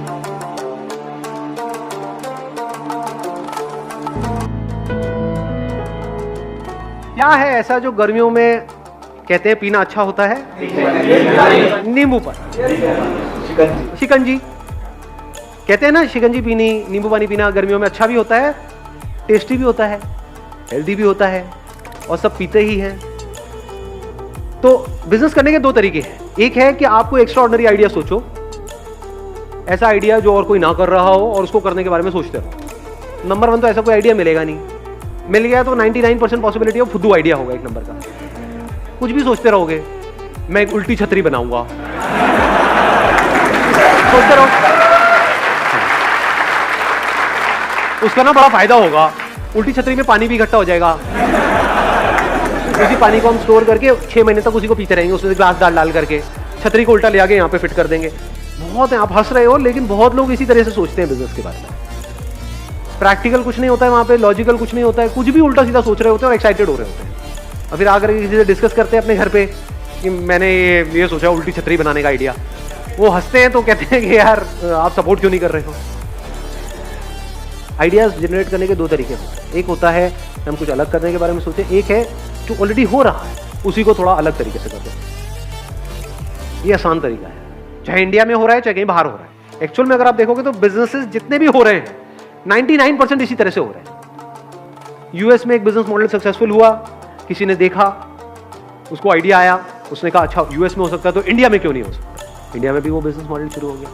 क्या है ऐसा जो गर्मियों में कहते हैं पीना अच्छा होता है? नींबू पानी, शिकंजी। कहते हैं ना शिकंजी पीनी, नींबू पानी पीना गर्मियों में अच्छा भी होता है, टेस्टी भी होता है, हेल्दी भी होता है और सब पीते ही हैं। तो बिजनेस करने के दो तरीके हैं। एक है कि आपको एक्स्ट्रा ऑर्डिनरी आइडिया सोचो, ऐसा आइडिया जो और कोई ना कर रहा हो और उसको करने के बारे में सोचते रहो। नंबर 1 तो ऐसा कोई आइडिया मिलेगा नहीं, मिल गया तो 99% पॉसिबिलिटी ऑफ फुद्दू आइडिया होगा। एक नंबर का कुछ भी सोचते रहोगे, मैं एक उल्टी छतरी बनाऊंगा, सोचते रहो, उसका ना बड़ा फायदा होगा। उल्टी छतरी में पानी भी इकट्ठा हो जाएगा, उसी पानी को हम स्टोर करके 6 महीने तक उसी को पीते रहेंगे, उसमें ग्लास डाल करके छतरी को उल्टा ले आके यहाँ पे फिट कर देंगे। बहुत है, आप हंस रहे हो, लेकिन बहुत लोग इसी तरह से सोचते हैं बिजनेस के बारे में। प्रैक्टिकल कुछ नहीं होता है वहाँ पे, लॉजिकल कुछ नहीं होता है, कुछ भी उल्टा सीधा सोच रहे होते हैं और एक्साइटेड हो रहे होते हैं। और फिर आकर किसी से डिस्कस करते हैं अपने घर पे कि मैंने ये सोचा उल्टी छतरी बनाने का आइडिया। वो हंसते हैं तो कहते हैं कि यार आप सपोर्ट क्यों नहीं कर रहे हो। आइडियाज जनरेट करने के दो तरीके होते हैं। एक होता है हम कुछ अलग करने के बारे में सोचें, एक है जो ऑलरेडी हो रहा है उसी को थोड़ा अलग तरीके से करते हैं। ये आसान तरीका है, चाहे इंडिया में हो रहा है चाहे कहीं बाहर हो रहा है। एक्चुअल में अगर आप देखोगे तो बिजनेसेस जितने भी हो रहे हैं 99% इसी तरह से हो रहे हैं। यूएस में एक बिजनेस मॉडल सक्सेसफुल हुआ, किसी ने देखा, उसको आइडिया आया, उसने कहा अच्छा यूएस में हो सकता है तो इंडिया में क्यों नहीं हो सकता। इंडिया में भी वो बिजनेस मॉडल शुरू हो गया।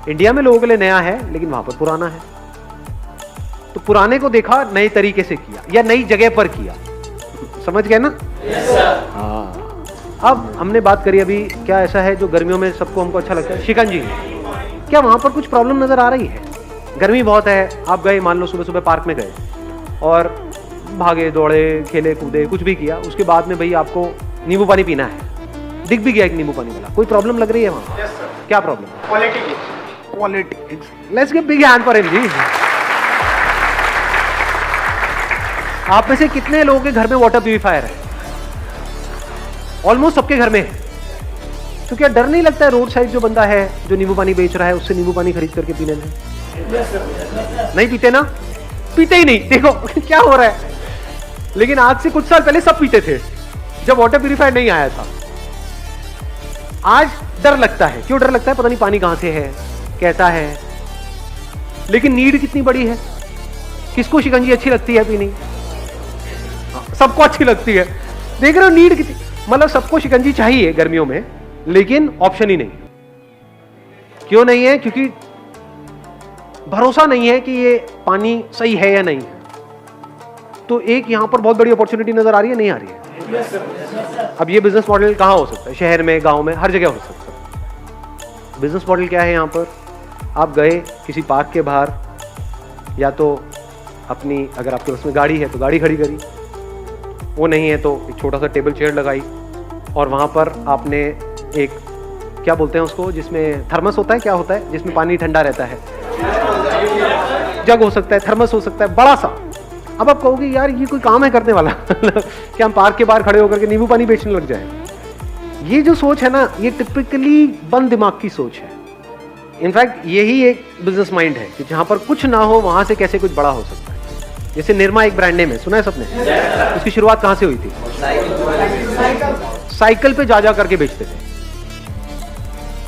इंडिया में लोगों के लिए नया है लेकिन वहां पर पुराना है, तो पुराने को देखा, नए तरीके से किया या नई जगह पर किया। समझ गए ना? हाँ। अब हमने बात करी अभी, क्या ऐसा है जो गर्मियों में सबको हमको अच्छा लगता है? शिकंजी। क्या वहां पर कुछ प्रॉब्लम नजर आ रही है? गर्मी बहुत है, आप गए, मान लो सुबह सुबह पार्क में गए और भागे दौड़े खेले कूदे कुछ भी किया, उसके बाद में भाई आपको नींबू पानी पीना है, दिख भी गया एक नींबू पानी वाला, कोई प्रॉब्लम लग रही है वहां? yes, क्या problem? Politics. Let's give big hand for him जी। आप में से कितने लोगों के घर में वाटर प्यूरिफायर है? ऑलमोस्ट सबके घर में है। तो क्या डर नहीं लगता है रोड साइड जो बंदा है जो नींबू पानी बेच रहा है उससे नींबू पानी खरीद करके पीने में? नहीं पीते ना, पीते ही नहीं। देखो क्या हो रहा है। लेकिन आज से कुछ साल पहले सब पीते थे जब वाटर प्यूरिफायर नहीं आया था। आज डर लगता है। क्यों डर लगता है? पता नहीं पानी कहां से है, कैसा है। लेकिन नीड कितनी बड़ी है। किसको शिकंजी अच्छी लगती है पीनी? सबको अच्छी लगती है। देख रहे हो नीड कितनी, मतलब सबको शिकंजी चाहिए गर्मियों में, लेकिन ऑप्शन ही नहीं। क्यों नहीं है? क्योंकि भरोसा नहीं है कि ये पानी सही है या नहीं है। तो एक यहां पर बहुत बड़ी अपॉर्चुनिटी नजर आ रही है, नहीं आ रही है? अब ये बिजनेस मॉडल कहां हो सकता है? शहर में, गांव में, हर जगह हो सकता है। बिजनेस मॉडल क्या है? यहां पर आप गए किसी पार्क के बाहर, या तो अपनी, अगर आपके पास में गाड़ी है तो गाड़ी खड़ी करी, वो नहीं है तो एक छोटा सा टेबल चेयर लगाई और वहां पर आपने एक, क्या बोलते हैं उसको, जिसमें थर्मस होता है, क्या होता है जिसमें पानी ठंडा रहता है, जग हो सकता है, थर्मस हो सकता है, बड़ा सा। अब आप कहोगे यार ये कोई काम है करने वाला कि हम पार्क के बाहर खड़े होकर के नींबू पानी बेचने लग जाए। ये जो सोच है ना, ये टिपिकली बंद दिमाग की सोच है। इनफैक्ट यही एक बिजनेस माइंड है कि जहां पर कुछ ना हो वहां से कैसे कुछ बड़ा हो सकता है। जैसे निरमा एक ब्रांड नेम है, सुना है सबने? उसकी शुरुआत कहां से हुई थी? साइकिल पे जा करके बेचते थे,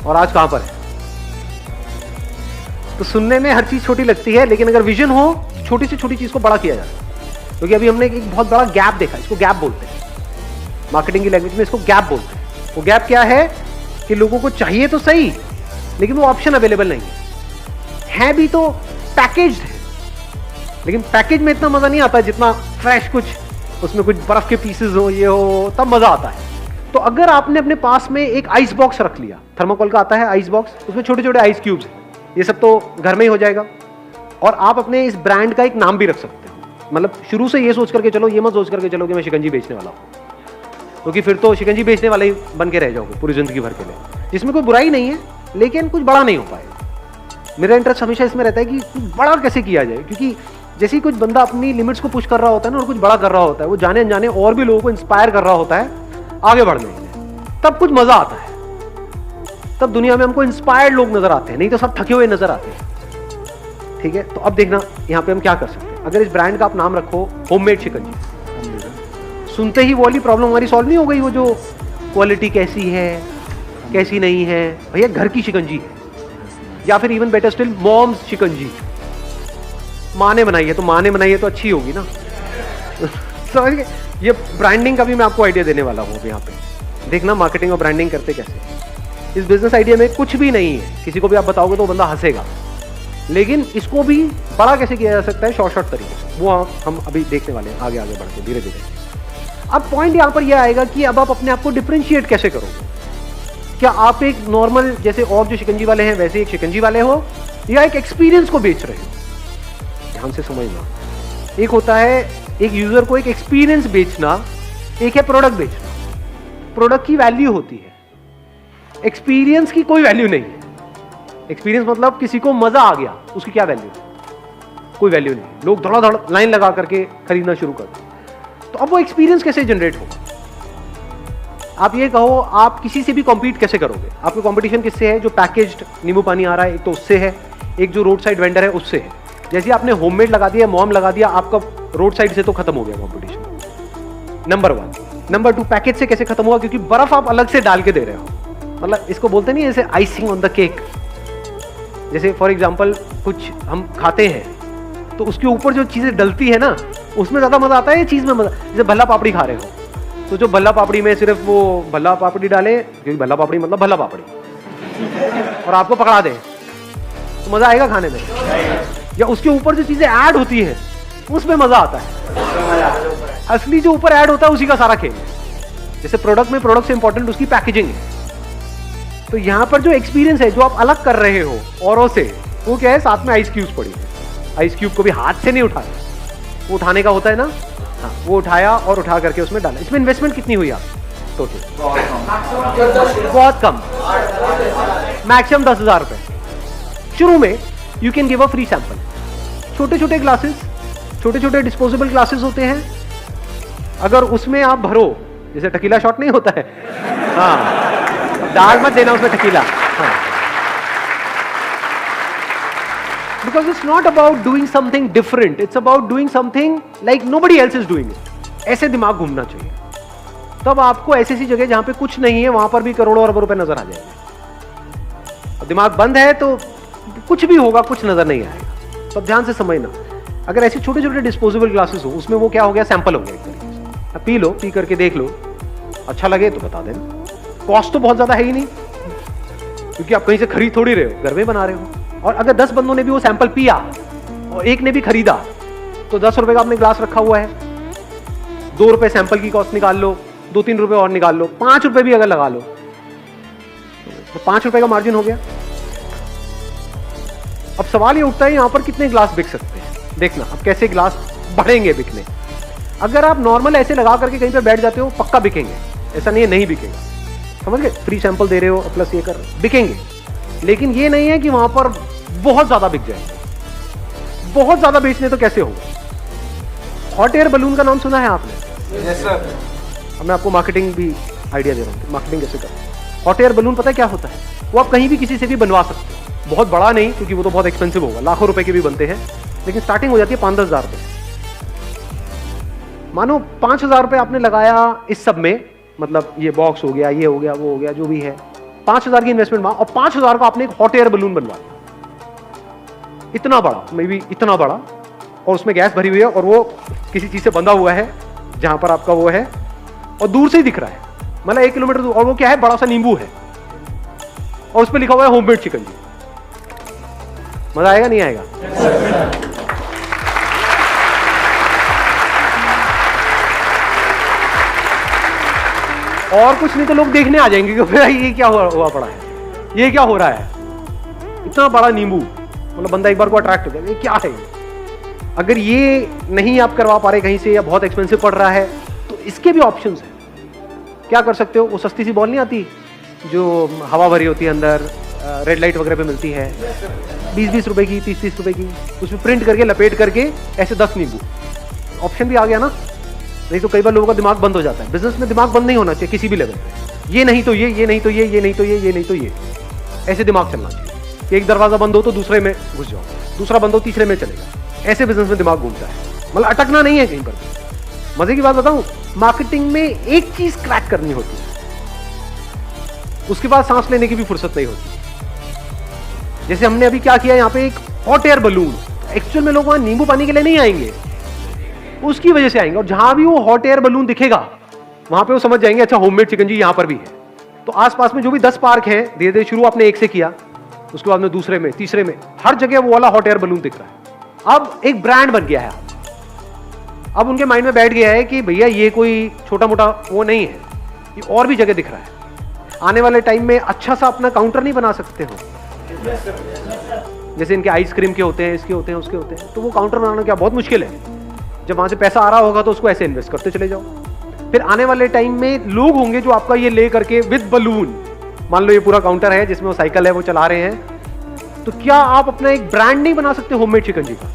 और आज कहां पर है? तो सुनने में हर चीज छोटी लगती है, लेकिन अगर विजन हो छोटी से छोटी चीज को बड़ा किया जाता है। क्योंकि अभी हमने एक बहुत बड़ा गैप देखा, इसको गैप बोलते हैं मार्केटिंग की लैंग्वेज में, इसको गैप बोलते हैं। वो गैप क्या है कि लोगों को चाहिए तो सही, लेकिन वो ऑप्शन अवेलेबल नहीं है भी तो पैकेज्ड है, लेकिन पैकेज में इतना मजा नहीं आता जितना फ्रेश कुछ, उसमें कुछ बर्फ के पीसेस हो, ये हो, तब मजा आता है। तो अगर आपने अपने पास में एक आइस बॉक्स रख लिया, थर्मोकोल का आता है आइस बॉक्स, उसमें छोटे छोटे आइस क्यूब्स हैं, ये सब तो घर में ही हो जाएगा। और आप अपने इस ब्रांड का एक नाम भी रख सकते हो, मतलब शुरू से ये सोच करके चलो, ये मत सोच करके चलो कि मैं शिकंजी बेचने वाला हूँ, क्योंकि फिर तो शिकंजी बेचने वाले ही बन के रह जाओगे पूरी जिंदगी भर के लिए, जिसमें कोई बुराई नहीं है, लेकिन कुछ बड़ा नहीं हो पाएगा। मेरा इंटरेस्ट हमेशा इसमें रहता है कि कुछ बड़ा कैसे किया जाए, क्योंकि जैसे ही कुछ बंदा अपनी लिमिट्स को पुश कर रहा होता है ना, और कुछ बड़ा कर रहा होता है, वो जाने अनजाने और भी लोगों को इंस्पायर कर रहा होता है आगे बढ़ने के लिए, तब कुछ मजा आता है। तब दुनिया में हमको इंस्पायर्ड लोग नजर आते हैं, नहीं तो सब थके हुए नजर आते हैं। ठीक है, तो अब देखना यहाँ पे हम क्या कर सकते हैं। अगर इस ब्रांड का आप नाम रखो होममेड शिकंजी, सुनते ही वो वाली प्रॉब्लम हमारी सॉल्व नहीं हो गई, वो जो क्वालिटी कैसी है कैसी नहीं है। भैया घर की शिकंजी है, या फिर इवन बेटर स्टिल मॉम्स शिकंजी, माँ ने बनाई है तो माँ ने बनाई है तो अच्छी होगी ना। समझ गए? ये ब्रांडिंग का भी मैं आपको आइडिया देने वाला हूँ यहाँ पे। देखना मार्केटिंग और ब्रांडिंग करते कैसे। इस बिजनेस आइडिया में कुछ भी नहीं है, किसी को भी आप बताओगे तो बंदा हंसेगा, लेकिन इसको भी बड़ा कैसे किया जा सकता है शॉर्ट तरीके से, वो हम अभी देखने वाले हैं आगे आगे बढ़ के धीरे धीरे। अब पॉइंट यहाँ पर यह आएगा कि अब आप अपने आप को डिफरेंशिएट कैसे करोगे। क्या आप एक नॉर्मल जैसे और जो शिकंजी वाले हैं वैसे एक शिकंजी वाले हो, या एक एक्सपीरियंस को बेच रहे हो। ध्यान से समझना, एक होता है एक यूजर को एक एक्सपीरियंस बेचना, एक है प्रोडक्ट बेचना। प्रोडक्ट की वैल्यू होती है, एक्सपीरियंस की कोई वैल्यू नहीं है। एक्सपीरियंस मतलब किसी को मजा आ गया, उसकी क्या वैल्यू? कोई वैल्यू नहीं। लोग धड़ाधड़ लाइन लगा करके खरीदना शुरू कर दें। तो अब वो एक्सपीरियंस कैसे जनरेट होगा? आप ये कहो, आप किसी से भी कॉम्पीट कैसे करोगे? आपका कंपटीशन किससे है? जो पैकेज्ड नींबू पानी आ रहा है एक तो उससे है, एक जो रोड साइड वेंडर है उससे है। जैसे आपने होममेड लगा दिया, मॉम लगा दिया, आपका रोड साइड से तो खत्म हो गया कंपटीशन, नंबर 1। नंबर 2, पैकेज से कैसे खत्म हुआ? क्योंकि बर्फ आप अलग से डाल के दे रहे हो। मतलब इसको बोलते नहीं जैसे आइसिंग ऑन द केक। जैसे फॉर एग्जाम्पल कुछ हम खाते हैं तो उसके ऊपर जो चीजें डलती है ना, उसमें ज्यादा मजा आता है, ये चीज में मजा। जैसे भल्ला पापड़ी खा रहे हो तो जो भल्ला पापड़ी में सिर्फ वो भल्ला पापड़ी डाले, क्योंकि भल्ला पापड़ी मतलब भल्ला पापड़ी, और आपको पकड़ा दे तो मजा आएगा खाने में? या उसके ऊपर जो चीजें ऐड होती है उसमें मजा आता है। असली जो ऊपर ऐड होता है उसी का सारा खेल है। जैसे प्रोडक्ट में प्रोडक्ट से इंपॉर्टेंट उसकी पैकेजिंग है। तो यहां पर जो एक्सपीरियंस है, जो आप अलग कर रहे हो औरों से, वो क्या है? साथ में आइस क्यूब्स पड़ी है। आइस क्यूब को भी हाथ से नहीं उठाया, वो उठाने का होता है ना, हाँ, वो उठाया और उठा करके उसमें डाला। इसमें इन्वेस्टमेंट कितनी हुई आप टोटल? बहुत कम, मैक्सिमम 10,000 रुपए। शुरू में you can give a free sample. छोटे छोटे ग्लासेस, छोटे छोटे डिस्पोजेबल ग्लासेस होते हैं। अगर उसमें आप भरो, जैसे टकीला शॉट नहीं होता है, हाँ, डाल मत देना उसमें टकीला, हाँ। Because it's not about doing something different, it's about doing something like nobody else is doing it. ऐसे दिमाग घूमना चाहिए। तब आपको ऐसी सी जगह जहां पे कुछ नहीं है वहां पर भी करोड़ों अरबों रुपए नजर आ जाएंगे। और दिमाग बंद है तो कुछ भी होगा, कुछ नजर नहीं आएगा। तो ध्यान से समझना, अगर ऐसे छोटे छोटे डिस्पोजेबल ग्लासेस हो, उसमें वो क्या हो गया? सैंपल हो गया एक तरीके से। पी लो, पी करके देख लो, अच्छा लगे तो बता देना। कॉस्ट तो बहुत ज्यादा है ही नहीं, क्योंकि आप कहीं से खरीद थोड़ी रहे हो, घर में बना रहे हो। और अगर 10 बंदों ने भी वो सैंपल पिया और एक ने भी खरीदा, तो 10 रुपए का आपने ग्लास रखा हुआ है, 2 रुपए सैंपल की कॉस्ट निकाल लो, 2-3 रुपए और निकाल लो, 5 रुपए भी अगर लगा लो तो 5 रुपए का मार्जिन हो गया। अब सवाल ये उठता है यहां पर कितने ग्लास बिक सकते हैं? देखना अब कैसे ग्लास बढ़ेंगे बिकने। अगर आप नॉर्मल ऐसे लगा करके कहीं पे बैठ जाते हो, पक्का बिकेंगे, ऐसा नहीं है नहीं बिकेगा। समझ गए? फ्री सैंपल दे रहे हो प्लस ये कर, बिकेंगे। लेकिन ये नहीं है कि वहां पर बहुत ज्यादा बिक जाएंगे। बहुत ज्यादा बेचने तो कैसे होगा? हॉट एयर बलून का नाम सुना है आपने? Yes sir. अब मैं आपको मार्केटिंग भी आइडिया दे रहा हूँ, मार्केटिंग कैसे करें। हॉट एयर बलून पता है क्या होता है? वो आप कहीं भी किसी से भी बनवा सकते हो। बहुत बड़ा नहीं, क्योंकि वो तो बहुत एक्सपेंसिव होगा, लाखों रुपए के भी बनते हैं, लेकिन स्टार्टिंग हो जाती है 5-10 हजार रुपए। मानो 5,000 रुपए आपने लगाया इस सब में, मतलब ये बॉक्स हो गया, ये हो गया, वो हो गया, जो भी है, 5,000 की इन्वेस्टमेंट वहां, और 5,000 का आपने एक हॉट एयर बलून बनवा दिया, इतना बड़ा, मे बी इतना बड़ा, और उसमें गैस भरी हुई है, और वो किसी चीज से बंधा हुआ है जहां पर आपका वो है, और दूर से ही दिख रहा है, मतलब 1 किलोमीटर दूर, और वो क्या है? बड़ा सा नींबू है, और उस पर लिखा हुआ है होममेड शिकंजी। मजा आएगा नहीं आएगा? और कुछ नहीं तो लोग देखने आ जाएंगे कि भाई ये क्या हुआ पड़ा है, ये क्या हो रहा है, इतना बड़ा नींबू, मतलब बंदा एक बार को अट्रैक्ट हो गया, ये क्या है? अगर ये नहीं आप करवा पा रहे कहीं से, या बहुत एक्सपेंसिव पड़ रहा है, तो इसके भी ऑप्शंस हैं। क्या कर सकते हो? वो सस्ती सी बॉल नहीं आती जो हवा भरी होती है अंदर, रेड लाइट वगैरह पे मिलती है, 20-20 रुपए की, 30-30 रुपए की, उसमें प्रिंट करके लपेट करके ऐसे 10 नींबू, ऑप्शन भी आ गया ना। नहीं तो कई बार लोगों का दिमाग बंद हो जाता है। बिजनेस में दिमाग बंद नहीं होना चाहिए किसी भी लेवल पे। ये नहीं तो ये नहीं तो ये नहीं तो ये नहीं तो ये, ऐसे दिमाग चलना चाहिए कि एक दरवाजा बंद हो तो दूसरे में घुस जाओ, दूसरा बंद हो तीसरे में चलेगा। ऐसे बिजनेस में दिमाग घूमता है, मतलब अटकना नहीं है कहीं पर भी। मजे की बात बताऊं, मार्केटिंग में एक चीज क्रैक करनी होती है, उसके बाद सांस लेने की भी फुर्सत नहीं होती। जैसे हमने अभी क्या किया, यहाँ पे एक हॉट एयर बलून, एक्चुअल में लोग वहां नींबू पानी के लिए नहीं आएंगे, उसकी वजह से आएंगे। और जहां भी वो हॉट एयर बलून दिखेगा वहां पे वो समझ जाएंगे अच्छा होममेड शिकंजी यहां पर भी है। तो आसपास में जो भी 10 पार्क हैं, धीरे धीरे शुरू आपने एक से किया, उसके बाद में दूसरे में, तीसरे में, हर जगह वो वाला हॉट एयर बलून दिख रहा है। अब एक ब्रांड बन गया है। अब उनके माइंड में बैठ गया है कि भैया ये कोई छोटा मोटा वो नहीं है, ये और भी जगह दिख रहा है। आने वाले टाइम में अच्छा सा अपना काउंटर नहीं बना सकते हो, जैसे इनके आइसक्रीम के होते हैं, इसके होते हैं, उसके होते हैं, तो वो काउंटर बनाना क्या बहुत मुश्किल है। जब वहां से पैसा आ रहा होगा तो उसको ऐसे इन्वेस्ट करते चले जाओ। फिर आने वाले टाइम में लोग होंगे जो आपका ये ले करके विद बलून, मान लो ये पूरा काउंटर है जिसमें वो साइकिल है वो चला रहे हैं, तो क्या आप अपना एक ब्रांड नहीं बना सकते होममेड शिकंजी का,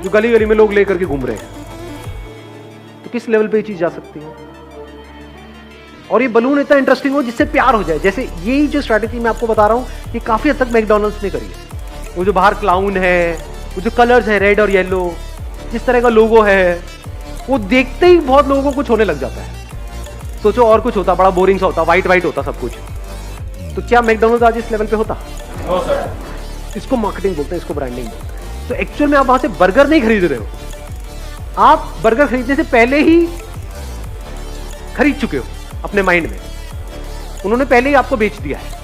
जो गली गली में लोग लेकर के घूम रहे हैं? तो किस लेवल पे ये चीज जा सकती है? और ये बलून इतना इंटरेस्टिंग हो जिससे प्यार हो जाए। जैसे यही जो स्ट्रैटेजी मैं आपको बता रहा हूं, ये काफी हद तक मैकडॉनल्ड्स ने करी है। वो जो बाहर क्लाउन है, वो जो कलर्स है रेड और येलो, जिस तरह का लोगो है, वो देखते ही बहुत लोगों को कुछ होने लग जाता है। सोचो और कुछ होता, बड़ा बोरिंग सा होता, व्हाइट व्हाइट होता सब कुछ, तो क्या मैकडॉनल्ड्स आज इस लेवल पे होता? इसको मार्केटिंग बोलते हैं, इसको ब्रांडिंग बोलते हैं। तो एक्चुअल में आप वहां से बर्गर नहीं खरीद रहे हो, आप बर्गर खरीदने से पहले ही खरीद चुके हो अपने माइंड में, उन्होंने पहले ही आपको बेच दिया है।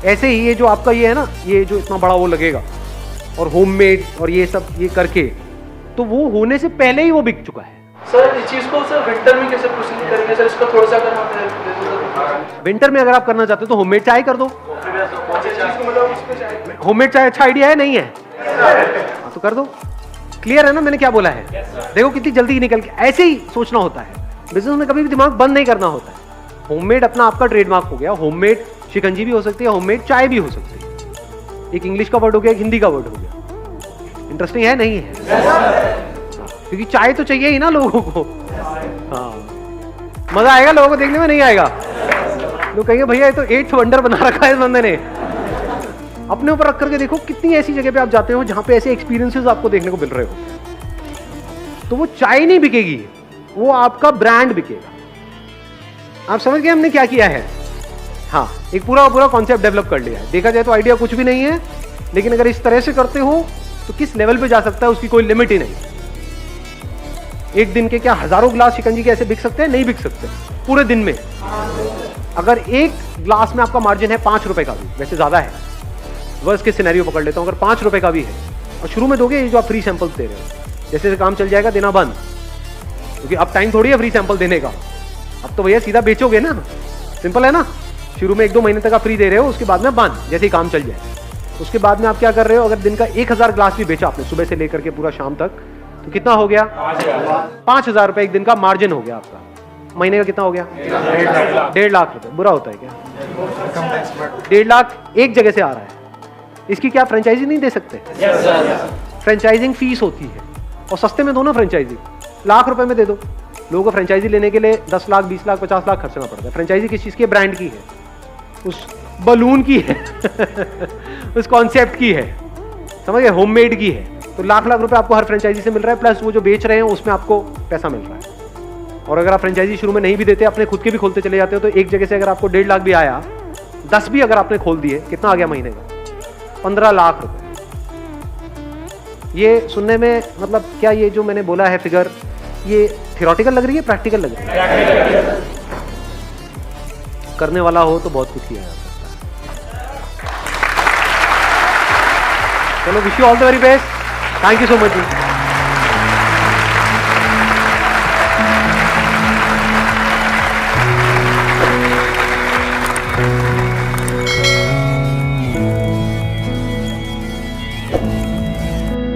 ऐसे ही ये जो आपका ये है ना, ये जो इतना बड़ा वो लगेगा और होममेड और ये सब ये करके, तो वो होने से पहले ही वो बिक चुका है। सर इस चीज को सर विंटर में कैसे प्रोसीड करेंगे सर, इसका थोड़ा सा अगर आप हेल्प दे दो। विंटर में अगर आप करना चाहते हो तो होममेड चाय कर दो। होममेड चाय अच्छा आइडिया है नहीं है? हाँ, तो कर दो। क्लियर है ना मैंने क्या बोला है? देखो कितनी जल्दी निकल के, ऐसे ही सोचना होता है बिजनेस में, कभी भी दिमाग बंद नहीं करना होता है। होममेड अपना आपका ट्रेडमार्क हो गया, होममेड शिकंजी भी हो सकती है, होममेड चाय भी हो सकती है। एक इंग्लिश का वर्ड हो गया, एक हिंदी का वर्ड हो गया। इंटरेस्टिंग है नहीं है? क्योंकि चाय तो चाहिए ही ना लोगों को। हाँ, मजा आएगा लोगों को देखने में, नहीं आएगा? लोग कहेंगे भैया ये तो 8th वंडर बना रखा है इस बंदे ने। अपने ऊपर रख करके देखो कितनी ऐसी जगह पे आप जाते हो जहां पे ऐसे एक्सपीरियंसेस आपको देखने को मिल रहे हो। तो वो चाय नहीं बिकेगी, वो आपका ब्रांड बिकेगा। आप समझ गए हमने क्या किया है? हाँ, एक पूरा कॉन्सेप्ट डेवलप कर लिया है। देखा जाए तो आइडिया कुछ भी नहीं है, लेकिन अगर इस तरह से करते हो तो किस लेवल पे जा सकता है उसकी कोई लिमिट ही नहीं। एक दिन के क्या हजारों ग्लास शिकंजी के ऐसे बिक सकते हैं? नहीं बिक सकते पूरे दिन में। अगर एक ग्लास में आपका मार्जिन है 5 रुपए का भी, वैसे ज्यादा है, वर्स्ट के सिनेरियो पकड़ लेता हूं, अगर 5 रुपए का भी है और शुरू में दोगे, ये जो आप फ्री सैंपल्स दे रहे हो, जैसे काम चल जाएगा देना बंद, क्योंकि अब टाइम थोड़ी है फ्री सैंपल देने का। अब तो भैया सीधा बेचोगे ना, सिंपल है ना। शुरू में 1-2 महीने तक आप फ्री दे रहे हो, उसके बाद में बंद, जैसे ही काम चल जाए। उसके बाद में आप क्या कर रहे हो, अगर दिन का 1000 ग्लास भी बेचा आपने सुबह से लेकर के पूरा शाम तक, तो कितना हो गया? 5000 रुपए एक दिन का मार्जिन हो गया आपका। महीने का कितना हो गया? 1.5 लाख रुपए। बुरा होता है क्या? 1.5 लाख एक जगह से आ रहा है, इसकी क्या फ्रेंचाइजी नहीं दे सकते? फ्रेंचाइजिंग फीस होती है, और सस्ते में दो ना फ्रेंचाइजी, लाख रुपए में दे दो। लोगों को फ्रेंचाइजी लेने के लिए 10 लाख 20 लाख 50 लाख खर्चना पड़ता है। फ्रेंचाइजी किस चीज की है? ब्रांड की है, उस बलून की है उस कॉन्सेप्ट की है, समझ गए? होममेड की है। तो लाख रुपए आपको हर फ्रेंचाइजी से मिल रहा है, प्लस वो जो बेच रहे हैं उसमें आपको पैसा मिल रहा है। और अगर आप फ्रेंचाइजी शुरू में नहीं भी देते, अपने खुद के भी खोलते चले जाते हो, तो एक जगह से अगर आपको 1.5 लाख भी आया, 10 भी अगर आपने खोल दिए, कितना आ गया महीने का? 15 लाख रुपए। ये सुनने में मतलब क्या, ये जो मैंने बोला है फिगर, ये थियोरेटिकल लग रही है, प्रैक्टिकल लग रही है? करने वाला हो तो बहुत कुछ किया जा सकता है। चलो, wish you all the very best. Thank you so much.